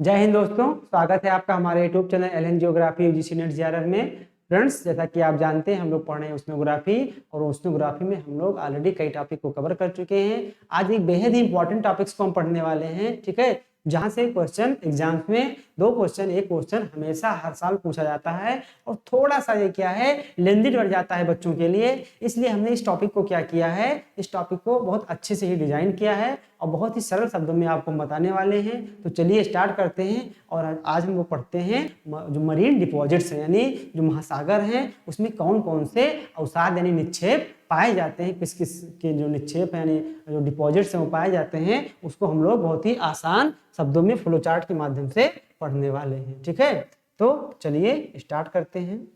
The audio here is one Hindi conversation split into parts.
जय हिंद दोस्तों, स्वागत है आपका हमारे YouTube channel LN geography UGC NET JRF में। फ्रेंड्स, जैसा कि आप जानते हैं हम लोग पढ़ रहे हैं ओशनोग्राफी, और ओशनोग्राफी में हम लोग ऑलरेडी कई टॉपिक को कवर कर चुके हैं। आज एक बेहद ही इंपॉर्टेंट टॉपिक्स को हम पढ़ने वाले हैं, ठीक है, जहां से क्वेश्चन एग्जाम्स में एक क्वेश्चन हमेशा हर साल पूछा जाता है, और थोड़ा सा ये क्या है, लेंदी बढ़ जाता है बच्चों के लिए। इसलिए हमने इस टॉपिक को क्या किया है, इस टॉपिक को बहुत अच्छे से ही डिजाइन किया है और बहुत ही सरल शब्दों में आपको बताने वाले हैं। तो चलिए स्टार्ट करते हैं। और आज हम लोग पढ़ते हैं जो मरीन डिपॉजिट्स हैं, यानी जो महासागर हैं, उसमें कौन कौन से अवसाद यानी निक्षेप पाए जाते हैं, किस किस के जो निक्षेप यानी जो डिपॉजिट्स हैं वो पाए जाते हैं, उसको हम लोग बहुत ही आसान शब्दों में फ्लो चार्ट के माध्यम से पढ़ने वाले हैं। ठीक है, तो चलिए स्टार्ट करते हैं।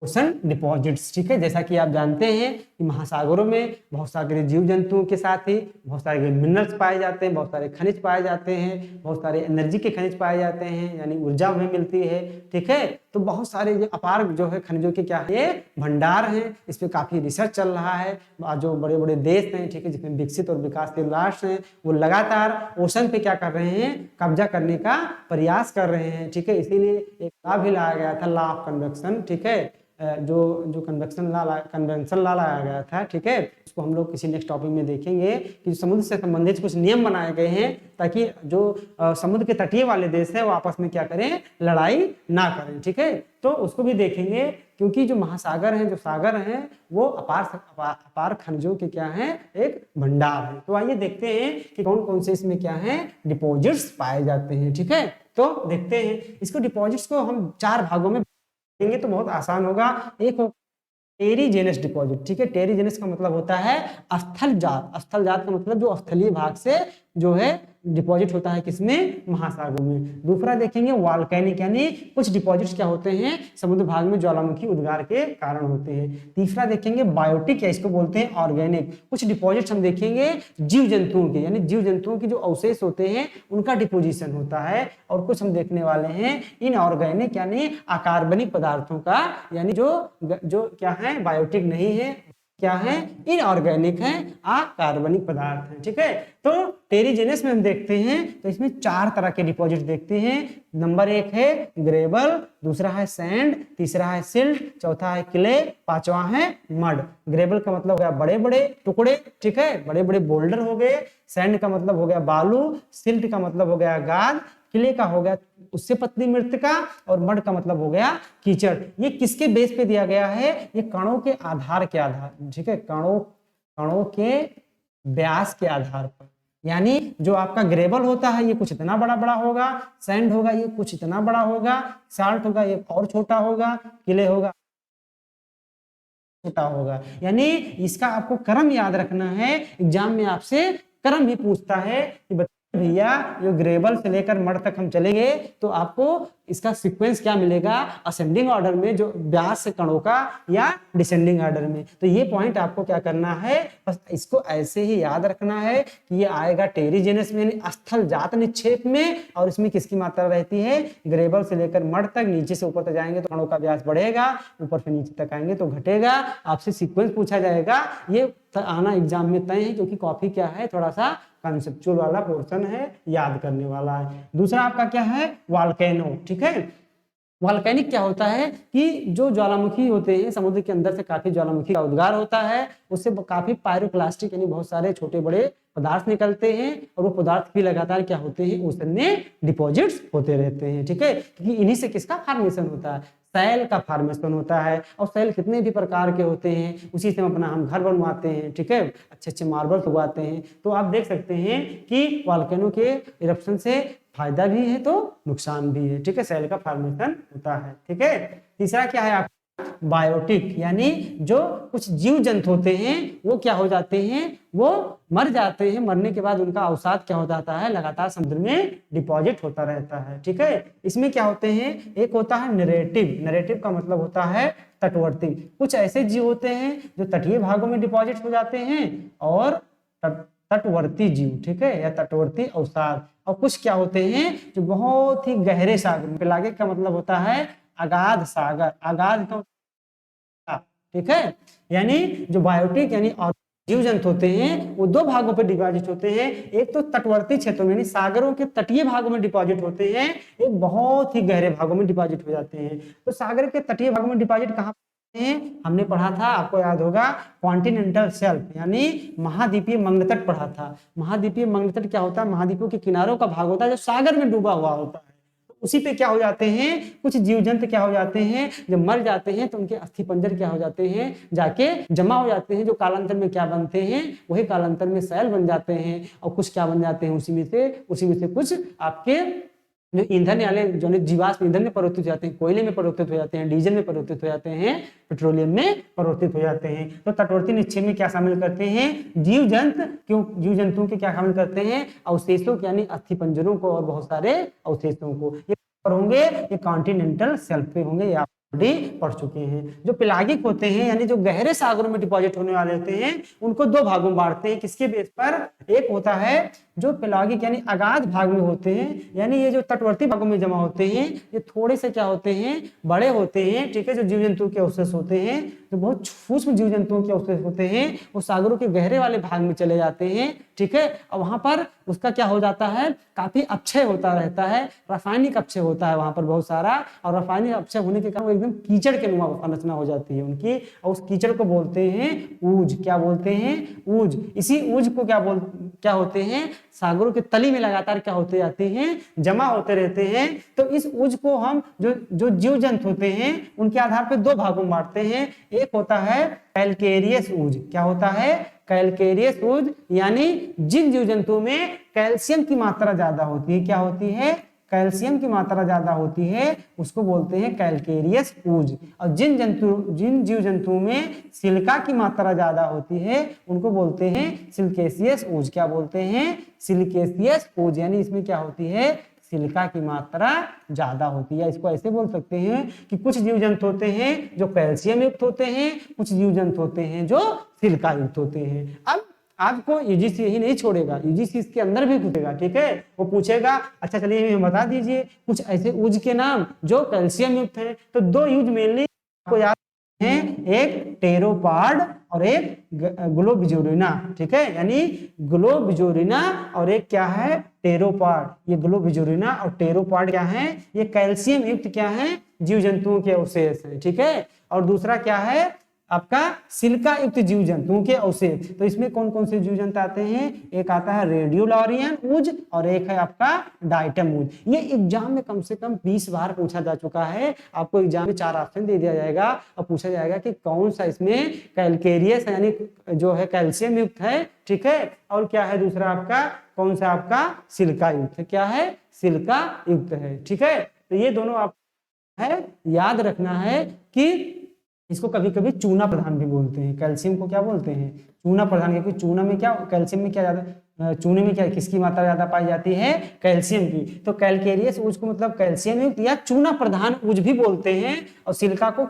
ओशन डिपॉजिट्स, ठीक है, जैसा कि आप जानते हैं कि महासागरों में बहुत सारे जीव जंतुओं के साथ ही बहुत सारे मिनरल्स पाए जाते हैं, बहुत सारे खनिज पाए जाते हैं, बहुत सारे एनर्जी के खनिज पाए जाते हैं, यानी ऊर्जा हमें मिलती है। ठीक है, तो बहुत सारे जो अपार जो है खनिजों के क्या है, भंडार हैं। इस पे काफी रिसर्च चल रहा है। जो बड़े बड़े देश हैं, ठीक है, जिसमें विकसित और विकासशील राष्ट्र हैं, वो लगातार ओशन पे क्या कर रहे हैं, कब्जा करने का प्रयास कर रहे हैं। ठीक है, इसीलिए एक लॉ भी लाया गया था, लॉ ऑफ कन्वेक्शन। ठीक है, जो जो कन्वेक्शन लॉ लाया गया था। ठीक है, उसको हम लोग किसी नेक्स्ट टॉपिक में देखेंगे कि समुद्र से संबंधित कुछ नियम बनाए गए हैं, ताकि जो समुद्र के तटीय वाले देश हैं वो आपस में क्या करें, लड़ाई ना करें। ठीक है, तो उसको भी देखेंगे, क्योंकि जो महासागर हैं, जो सागर हैं, वो अपार खनिजों के क्या हैं, एक भंडार है। तो आइए देखते हैं कि कौन कौन से इसमें क्या है, डिपॉजिट्स पाए जाते हैं। ठीक है, तो देखते हैं इसको, डिपॉजिट्स को हम 4 भागों में देंगे तो बहुत आसान होगा। एक हो टेरिजेनस डिपॉजिट। ठीक है, टेरिजेनस का मतलब होता है स्थल जात। स्थल जात का मतलब जो स्थलीय भाग से जो है डिपॉजिट होता है, किसमें, महासागर में। दूसरा देखेंगे वॉल्केनिक, यानी कुछ डिपॉजिट्स क्या होते हैं, समुद्र भाग में ज्वालामुखी उद्गार के कारण होते हैं। तीसरा देखेंगे बायोटिक, या इसको बोलते हैं ऑर्गेनिक। कुछ डिपॉजिट्स हम देखेंगे जीव जंतुओं के, यानी जीव जंतुओं के जो अवशेष होते हैं उनका डिपोजिशन होता है। और कुछ हम देखने वाले हैं इनऑर्गेनिक, यानी अकार्बनिक पदार्थों का, यानी जो जो क्या है, बायोटिक नहीं है, क्या है, इनऑर्गेनिक है, अकार्बनिक पदार्थ है। ठीक है, तो टेरिजेनस में हम देखते हैं तो इसमें 4 तरह के डिपॉजिट देखते हैं। नंबर 1 है ग्रेवल, दूसरा है सैंड, तीसरा है सिल्ट, चौथा है क्ले, पांचवा है मड। ग्रेवल का मतलब हो गया बड़े बड़े टुकड़े, ठीक है, बड़े बड़े बोल्डर हो गए। सैंड का मतलब हो गया बालू, सिल्ट का मतलब हो गया गाद, क्ले का हो गया उससे पतली मृतिका, और मड का मतलब हो गया कीचड़। ये किसके बेस पे दिया गया है, ये कणों के आधार के आधार, ठीक है, कणों के व्यास के आधार पर। यानी जो आपका ग्रेवल होता है ये कुछ इतना बड़ा बड़ा होगा, सैंड होगा ये कुछ इतना बड़ा होगा, साल्ट होगा ये और छोटा होगा, क्ले होगा छोटा होगा। यानी इसका आपको क्रम याद रखना है, एग्जाम में आपसे क्रम ही पूछता है कि भैया जो ग्रेवल से लेकर मड तक हम चलेंगे तो आपको इसका सीक्वेंस क्या मिलेगा, असेंडिंग ऑर्डर में जो व्यास से कणों का, या डिसेंडिंग ऑर्डर में। तो ये पॉइंट आपको क्या करना है, बस इसको ऐसे ही याद रखना है कि ये आएगा टेरिजेनस में, यानी स्थल जात निक्षेप में। और इसमें किसकी मात्रा रहती है, ग्रेवल से लेकर मड तक, नीचे से ऊपर तक जाएंगे तो कणों का व्यास बढ़ेगा, ऊपर से नीचे तक आएंगे तो घटेगा। आपसे सीक्वेंस पूछा जाएगा, ये आना एग्जाम में तय है, क्योंकि कॉपी क्या है, थोड़ा सा कंसेप्चुअल वाला पोर्शन है, याद करने वाला है। दूसरा आपका क्या है, वॉल्केनो। ठीक है, वॉल्केनिक क्या होता है कि जो ज्वालामुखी होते हैं, समुद्र के अंदर से काफी ज्वालामुखी का उद्गार होता है, उससे काफी पायरोक्लास्टिक यानी बहुत सारे छोटे बड़े पदार्थ निकलते हैं, और वो पदार्थ भी लगातार क्या होते हैं, ओशन में डिपॉजिट्स होते रहते हैं। ठीक है, क्योंकि इन्हीं से किसका फॉर्मेशन होता है, सैल का फॉर्मेशन होता है। और सैल कितने भी प्रकार के होते हैं, उसी से अपना हम घर बनवाते हैं। ठीक है, अच्छे अच्छे मार्बल्स उगाते हैं। तो आप देख सकते हैं कि वॉल्केनो के इरप्शन से फायदा भी है तो नुकसान भी है। ठीक है, सेल का फॉर्मेशन होता है। ठीक है, तीसरा क्या है आपका, बायोटिक, यानी जो कुछ जीव जंतु होते हैं वो क्या हो जाते हैं, वो मर जाते हैं, मरने के बाद उनका अवसाद क्या हो जाता है, लगातार समुद्र में डिपॉजिट होता रहता है। ठीक है, इसमें क्या होते हैं, एक होता है नरेटिव। नरेटिव का मतलब होता है तटवर्ती। कुछ ऐसे जीव होते हैं जो तटीय भागों में डिपॉजिट हो जाते हैं, और तटवर्ती जीव, ठीक है, या तटवर्ती अवसाद। और कुछ क्या होते हैं जो बहुत ही गहरे सागर, पेलागिक का मतलब होता है अगाध सागर, अगाध का, ठीक है, यानी जो बायोटिक यानी जीव जंतु होते हैं वो दो भागों पर डिपॉजिट होते हैं। एक तो तटवर्ती क्षेत्रों में यानी सागरों के तटीय भागों में डिपॉजिट होते हैं, एक बहुत ही गहरे भागों में डिपॉजिट हो जाते हैं। तो सागर के तटीय भागों में डिपॉजिट कहाँ हैं? हमने पढ़ा था, आपको याद होगा, कॉन्टिनेंटल शेल्फ यानी महाद्वीपीय मंगलतट पढ़ा था। महाद्वीपीय मंगलतट क्या होता है? महाद्वीपों के किनारों का भाग होता है जो सागर में डूबा हुआ होता है। उसी पे क्या हो जाते हैं, कुछ जीव जंतु क्या हो जाते हैं, जब मर जाते हैं तो उनके अस्थि पंजर क्या हो जाते हैं, जाके जमा हो जाते हैं, जो कालांतर में क्या बनते हैं, वही कालांतर में सैल बन जाते हैं। और कुछ क्या बन जाते हैं, उसी में से कुछ आपके जो ईंधन वाले जो जीवाश्म ईंधन में परिवर्तित हो जाते हैं, कोयले में परिवर्तित हो जाते हैं, डीजल में परिवर्तित हो जाते हैं, पेट्रोलियम में परिवर्तित हो जाते हैं। तो तटवर्ती निक्षेप में क्या शामिल करते हैं, जीव जंतुओं के क्या शामिल करते हैं, अवशेषों यानी अस्थि पंजरों को और बहुत सारे अवशेषों को। ये होंगे, ये कॉन्टिनेंटल शेल्फ पे होंगे, ये आप पढ़ चुके हैं। जो पेलागिक होते हैं यानी जो गहरे सागरों में डिपॉजिट होने वाले होते हैं, उनको दो भागों में बांटते हैं। किसके बेस पर? एक होता है जो पेलागिक यानी अगाध भाग में होते हैं, यानी ये जो तटवर्ती भागों में जमा होते हैं, ये थोड़े से क्या होते हैं, बड़े होते हैं, ठीक है। जो जीव जंतुओं के अवशेष होते हैं, जो बहुत सूक्ष्म जीव जंतुओं के अवशेष होते हैं, वो सागरों के गहरे वाले भाग में चले जाते हैं, ठीक है। और वहां पर उसका क्या हो जाता है, काफी अपक्षय होता रहता है, रासायनिक अपक्षय होता है वहां पर बहुत सारा। और रासायनिक अपक्षय होने के कारण वो एकदम कीचड़ के नुमा संरचना हो जाती है उनकी, और उस कीचड़ को बोलते हैं ऊज। क्या बोलते हैं? ऊज। इसी ऊज को क्या होते हैं, सागरों के तली में लगातार क्या होते जाते हैं, जमा होते रहते हैं। तो इस ऊज को हम जो जीव जंतु होते हैं उनके आधार पर दो भागों में बांटते हैं। एक होता है कैलकेरियस ऊज। क्या होता है? कैलकेरियस ऊज, यानी जिन जीव जंतुओं में कैल्शियम की मात्रा ज्यादा होती है, क्या होती है, कैल्शियम की मात्रा ज्यादा होती है, उसको बोलते हैं कैलकेरियस ऊज। और जिन जीव जंतुओं में सिलिका की मात्रा ज्यादा होती है, उनको बोलते हैं सिलिकेशियस ऊज। क्या बोलते हैं? सिलिकेशियस ऊज, यानी इसमें क्या होती है, सिलिका की मात्रा ज्यादा होती है। इसको ऐसे बोल सकते हैं कि कुछ जीव जंतु होते हैं जो कैल्शियम युक्त होते हैं, कुछ जीव जंतु होते हैं जो सिलिका युक्त होते हैं। अब आपको यूजीसी यही नहीं छोड़ेगा, यूजीसी इसके अंदर भी पूछेगा, ठीक है। वो पूछेगा अच्छा चलिए हमें बता दीजिए कुछ ऐसे ऊज के नाम जो कैल्शियम युक्त है। तो दो यूज मेनली आपको याद हैं, एक टेरोपाड और एक ग्लोबिजोरिना, ठीक है। यानी ग्लोबिजोरिना और एक क्या है, टेरोपाड। ये ग्लोबिजोरिना और टेरोपाड क्या है, ये कैल्शियम युक्त क्या है, जीव जंतुओं के अवशेष है, ठीक है। और दूसरा क्या है आपका सिलिका युक्त जीव जंतुओं के अवशेष। तो इसमें कौन कौन से जीव जंतु आते हैं, एक आता है रेडियोलारियन ऊज और एक है आपका डाइटम ऊज। ये एग्जाम में कम से कम 20 बार पूछा जा चुका है। आपको एग्जाम में 4 ऑप्शन दे दिया जाएगा और पूछा जाएगा कि कौन सा इसमें कैलकेरियस यानी जो है कैल्शियम युक्त है, ठीक है। और क्या है दूसरा आपका, कौन सा आपका सिलिका युक्त है, क्या है, सिलिका युक्त है, ठीक है। तो ये दोनों आप है याद रखना है कि इसको कभी कभी चूना प्रधान भी बोलते हैं। कैल्शियम को क्या बोलते हैं, चूना प्रधान, क्योंकि चूना में क्या, कैल्शियम में क्या ज्यादा, चूने में क्या किसकी मात्रा ज्यादा पाई जाती है, कैल्शियम की। तो कैलकेरियस ऊज को मतलब कैल्शियम युक्त या चूना प्रधान ऊज भी बोलते हैं, और सिलिका को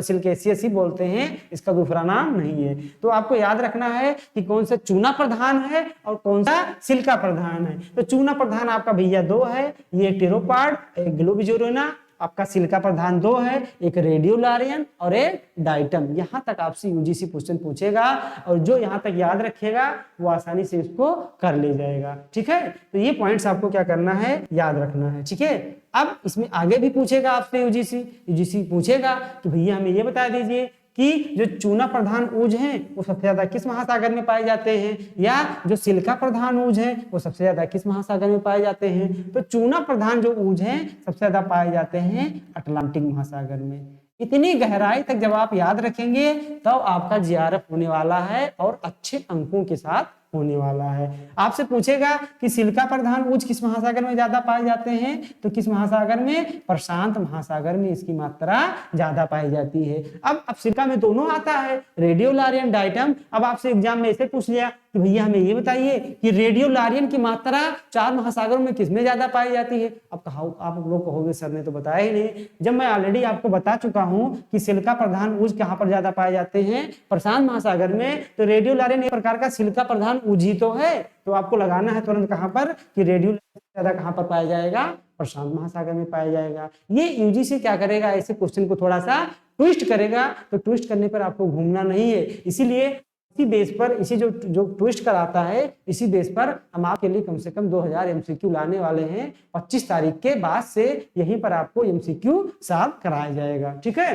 सिलिकेशियस ही बोलते हैं, इसका दूसरा नाम नहीं है। तो आपको याद रखना है कि कौन सा चूना प्रधान है और कौन सा सिलिका प्रधान है। तो चूना प्रधान आपका भैया 2 है, ये टेरोपाड, एक ग्लोबिजोरिना। आपका सिलिका प्रधान 2 है, एक रेडियोलारियन और एक डाइटम। यहां तक आपसे यूजीसी क्वेश्चन पूछेगा और जो यहां तक याद रखेगा वो आसानी से इसको कर ले जाएगा, ठीक है। तो ये पॉइंट्स आपको क्या करना है, याद रखना है, ठीक है। अब इसमें आगे भी पूछेगा आपसे यूजीसी पूछेगा कि भैया हमें ये बता दीजिए कि जो चूना प्रधान ऊज हैं वो सबसे ज्यादा किस महासागर में पाए जाते हैं, या जो सिलिका प्रधान ऊज हैं वो सबसे ज्यादा किस महासागर में पाए जाते हैं। तो चूना प्रधान जो ऊज हैं सबसे ज्यादा पाए जाते हैं अटलांटिक महासागर में। इतनी गहराई तक जब आप याद रखेंगे तब आपका जीआरएफ होने वाला है और अच्छे अंकों के साथ होने वाला है। आपसे पूछेगा कि सिलिका प्रधान ऊज किस महासागर में ज्यादा पाए जाते हैं, तो किस महासागर में, प्रशांत महासागर में इसकी मात्रा ज्यादा पाई जाती है। अब सिलिका में दोनों आता है, रेडियोलारियन, डाइटम। अब आपसे एग्जाम में ऐसे पूछ लिया कि भैया हमें ये बताइए कि रेडियोलारियन की मात्रा 4 महासागरों में किसमें ज्यादा पाई जाती है। अब कहा आप लोग कहोगे सर ने तो बताया ही नहीं, जब मैं ऑलरेडी आपको बता चुका हूं कि सिलिका प्रधान ऊज कहां पर ज्यादा पाए जाते हैं, प्रशांत महासागर में। तो रेडियोलारियन एक प्रकार का सिलिका प्रधान ऊज ही तो है। तो आपको लगाना है तुरंत कहां पर कि रेडियोलारियन ज्यादा कहां पर पाया जाएगा, प्रशांत महासागर में पाया जाएगा। ये यूजीसी क्या करेगा, ऐसे क्वेश्चन को थोड़ा सा ट्विस्ट करेगा। तो ट्विस्ट करने पर आपको घूमना नहीं है, इसीलिए इसी बेस पर, इसी जो जो ट्विस्ट कराता है, इसी बेस पर हम आपके लिए कम से कम 2000 एमसीक्यू लाने वाले हैं। 25 तारीख के बाद से यहीं पर आपको एमसीक्यू सॉल्व कराया जाएगा। ठीक है,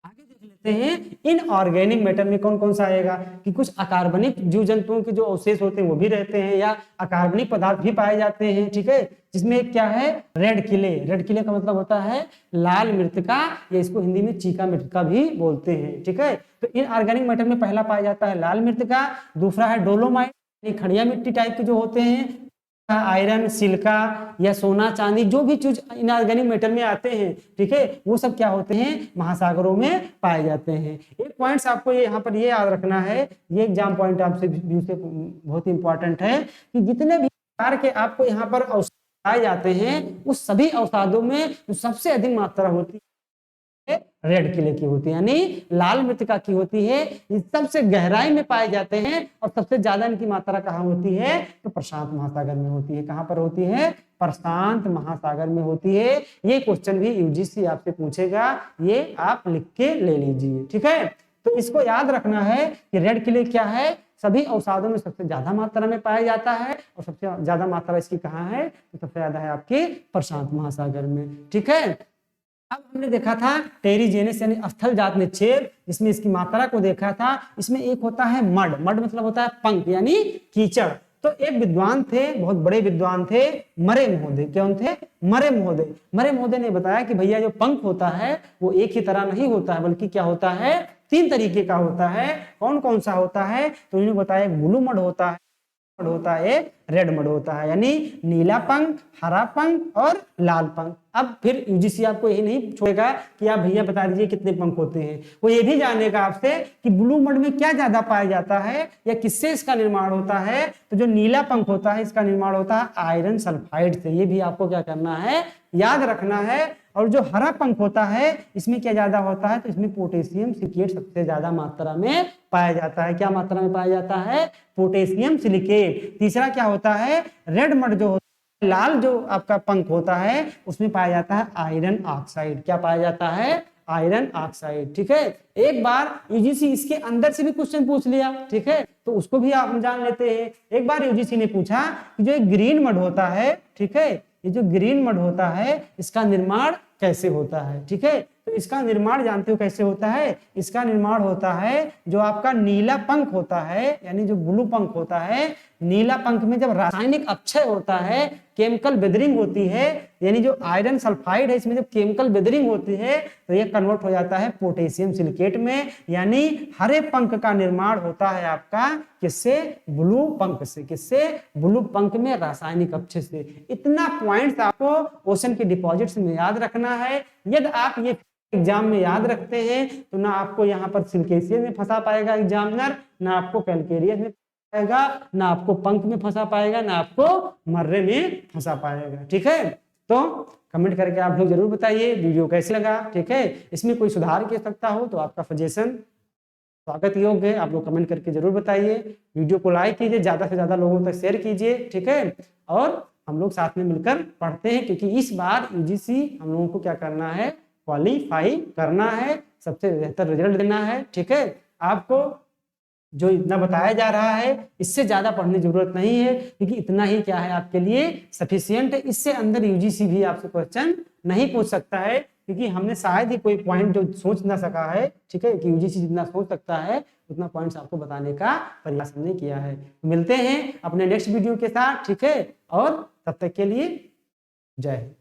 आगे देख लेते हैं इनऑर्गेनिक मैटर में कौन कौन सा आएगा, कि कुछ अकार्बनिक जीव जंतुओं के जो अवशेष होते हैं वो भी रहते हैं, या अकार्बनिक पदार्थ भी पाए जाते हैं। ठीक है, जिसमें क्या है, रेड किले। रेड किले का मतलब होता है लाल मृतिका, या इसको हिंदी में चीका मृतिका भी बोलते हैं। ठीक है, तो इनऑर्गेनिक मैटर में पहला पाया जाता है लाल मृतिका, दूसरा है डोलोमाइट, खड़िया मिट्टी टाइप के जो होते हैं, आयरन, सिलिका या सोना चांदी, जो भी चीज इनऑर्गेनिक मैटर में आते हैं, ठीक है, वो सब क्या होते हैं, महासागरों में पाए जाते हैं। एक पॉइंट्स आपको ये यहाँ पर ये याद रखना है, ये एग्जाम पॉइंट आपसे व्यू से बहुत इंपॉर्टेंट है, कि जितने भी प्रकार के आपको यहाँ पर औषध पाए जाते हैं, उस सभी औषधों में जो सबसे अधिक मात्रा होती है रेड किले की होती है, यानी लाल मृतिका की होती है। ये सबसे गहराई में पाए जाते हैं, और सबसे ज्यादा इनकी मात्रा कहाँ होती है, तो प्रशांत महासागर में होती है। कहाँ पर होती है, प्रशांत महासागर में होती है। ये क्वेश्चन भी यूजीसी आपसे पूछेगा, ये आप लिख के ले लीजिए। ठीक है, तो इसको याद रखना है कि रेड किले क्या है, सभी औषधों में सबसे ज्यादा मात्रा में पाया जाता है, और सबसे ज्यादा मात्रा इसकी कहाँ है, तो सबसे ज्यादा है आपके प्रशांत महासागर में। ठीक है, अब हमने देखा था टेरिजेनिस यानी स्थल जात निक्षेप, इसमें इसकी मात्रा को देखा था। इसमें एक होता है मड, मड मतलब होता है पंख यानी कीचड़। तो एक विद्वान थे, बहुत बड़े विद्वान थे, मरे महोदय। कौन थे, मरे महोदय। मरे महोदय ने बताया कि भैया जो पंख होता है वो एक ही तरह नहीं होता है, बल्कि क्या होता है, 3 तरीके का होता है। कौन कौन सा होता है, तो उन्होंने बताया ब्लू मड होता है, होता है रेड मड होता है, यानी नीला पंख, हरा पंख और लाल पंख। अब फिर यूजीसी आपको यही नहीं छोड़ेगा कि आप भैया बता दीजिए कितने पंख होते हैं, वो ये भी जानेगा आपसे कि ब्लू मड में क्या ज्यादा पाया जाता है या किससे इसका निर्माण होता है। तो जो नीला पंख होता है इसका निर्माण होता है आयरन सल्फाइड से, ये भी आपको क्या करना है, याद रखना है। और जो हरा पंख होता है इसमें क्या ज्यादा होता है, तो इसमें पोटेशियम सिलिकेट सबसे ज्यादा मात्रा में पाया जाता है। क्या मात्रा में पाया जाता है, पोटेशियम सिलिकेट। तीसरा क्या होता है, रेड मड जो होता है, लाल जो आपका पंख होता है उसमें पाया जाता है आयरन ऑक्साइड। क्या पाया जाता है, आयरन ऑक्साइड। ठीक है, एक बार यूजीसी इसके अंदर से भी क्वेश्चन पूछ लिया, ठीक है, तो उसको भी आप जान लेते हैं। एक बार यूजीसी ने पूछा कि जो ग्रीन मड होता है, ठीक है, ये जो ग्रीन मड होता है इसका निर्माण कैसे होता है। ठीक है, तो इसका निर्माण जानते हो कैसे होता है, इसका निर्माण होता है जो आपका नीला पंख होता है, यानी जो ब्लू पंख होता है, नीला पंख में जब रासायनिक अपक्षय होता है, केमिकल बेदरिंग होती है, यानी जो आयरन सल्फाइड है इसमें जब केमिकल बेदरिंग होती है तो ये कन्वर्ट हो जाता है पोटेशियम सिलिकेट में, यानी हरे पंख का निर्माण होता है आपका किससे, ब्लू पंख से। किससे, ब्लू पंख में रासायनिक अपक्षय से। इतना पॉइंट्स आपको ओशन के डिपॉजिट्स में याद रखना है। यदि आप ये एग्जाम में याद रखते हैं तो ना आपको यहाँ पर सिलिकेशियस में फंसा पाएगा एग्जामिनर, ना आपको कैलकेरियस में पाएगा, ना आपको पंख में फंसा पाएगा, ना आपको मर्रे में फंसा पाएगा। ठीक है, तो कमेंट करके आप लोग जरूर बताइए वीडियो कैसे लगा। ठीक है, इसमें कोई सुधार की सकता हो तो आपका सजेशन स्वागत योग्य है, आप लोग कमेंट करके जरूर बताइए। वीडियो को लाइक कीजिए, ज्यादा से ज्यादा लोगों तक शेयर कीजिए। ठीक है, और हम लोग साथ में मिलकर पढ़ते हैं, क्योंकि इस बार यूजीसी हम लोगों को क्या करना है, क्वालिफाई करना है, सबसे बेहतर रिजल्ट देना है। ठीक है, आपको जो इतना बताया जा रहा है इससे ज्यादा पढ़ने की जरूरत नहीं है, क्योंकि इतना ही क्या है आपके लिए सफिशियंट है। इससे अंदर यूजीसी भी आपसे क्वेश्चन नहीं पूछ सकता है, क्योंकि हमने शायद ही कोई पॉइंट जो सोच ना सका है, ठीक है, कि यूजीसी जितना सोच सकता है उतना पॉइंट्स आपको बताने का प्रयास हमने किया है। मिलते हैं अपने नेक्स्ट वीडियो के साथ, ठीक है, और तब तक के लिए जय हिंद।